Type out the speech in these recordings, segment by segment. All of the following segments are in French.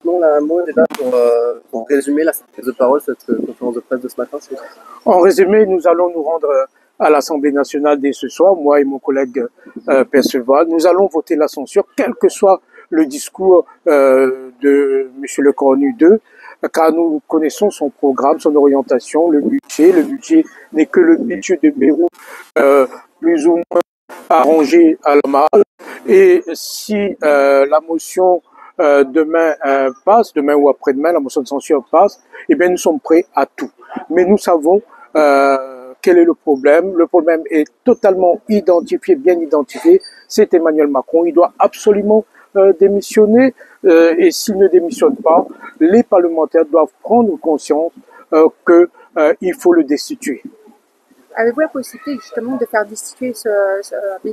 Non, là, un mot déjà pour résumer la prise de parole, cette conférence de presse de ce matin. En résumé, nous allons nous rendre à l'Assemblée nationale dès ce soir, moi et mon collègue Perceval. Nous allons voter la censure, quel que soit le discours de M. Le Cornu II, car nous connaissons son programme, son orientation, le budget. Le budget n'est que le budget de Beyrouth, plus ou moins arrangé à la marge. Et si la motion demain passe, demain ou après-demain, la motion de censure passe, eh bien nous sommes prêts à tout. Mais nous savons quel est le problème. Le problème est totalement identifié, bien identifié. C'est Emmanuel Macron. Il doit absolument démissionner. Et s'il ne démissionne pas, les parlementaires doivent prendre conscience qu'il faut le destituer. Avez-vous la possibilité justement de faire destituer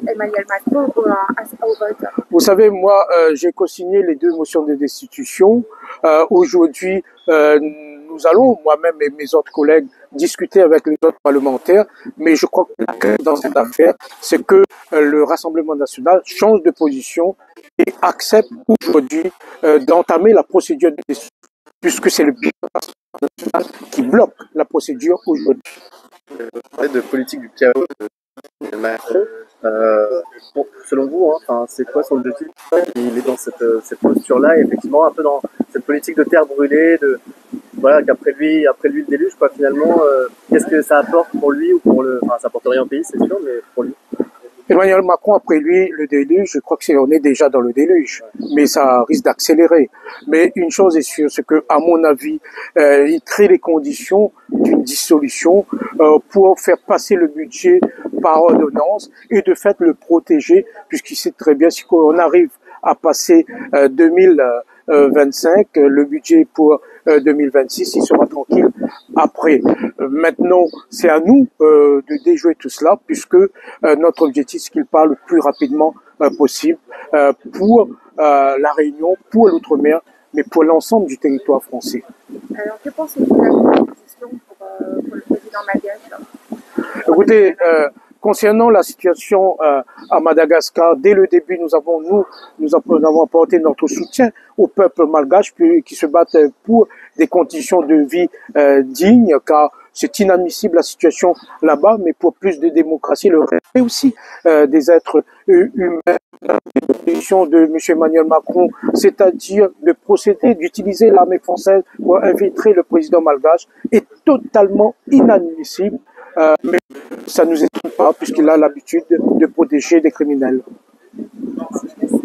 Emmanuel Macron au vote? Vous savez, moi, j'ai co-signé les 2 motions de destitution. Aujourd'hui, nous allons, moi-même et mes autres collègues, discuter avec les autres parlementaires. Mais je crois que la clé dans cette affaire, c'est que le Rassemblement national change de position et accepte aujourd'hui d'entamer la procédure de destitution, puisque c'est le Rassemblement national qui bloque la procédure aujourd'hui. De politique du chaos de Macron. Selon vous, hein, c'est quoi son objectif? Il est dans cette posture-là, et effectivement un peu dans cette politique de terre brûlée, voilà, qu'après lui le déluge, quoi, finalement. Qu'est-ce que ça apporte pour lui ou pour enfin, ça apporte rien au pays, c'est sûr, mais pour lui. Emmanuel Macron, après lui, le déluge, je crois on est déjà dans le déluge, mais ça risque d'accélérer. Mais une chose est sûre, c'est que, à mon avis, il crée les conditions d'une dissolution pour faire passer le budget par ordonnance et de fait le protéger, puisqu'il sait très bien si on arrive à passer 2025, le budget pour 2026, il sera tranquille après. Maintenant, c'est à nous de déjouer tout cela, puisque notre objectif, c'est qu'il parle le plus rapidement possible pour la Réunion, pour l'Outre-mer, mais pour l'ensemble du territoire français. Alors, que pensez-vous de la proposition pour le président malgache? Écoutez, concernant la situation à Madagascar, dès le début, nous avons apporté notre soutien au peuple malgache qui se battent pour des conditions de vie dignes, car c'est inadmissible la situation là-bas, mais pour plus de démocratie, le respect aussi des êtres humains. La position de M. Emmanuel Macron, c'est-à-dire de procéder, d'utiliser l'armée française pour infiltrer le président malgache, est totalement inadmissible. Mais ça ne nous étonne pas puisqu'il a l'habitude de protéger des criminels.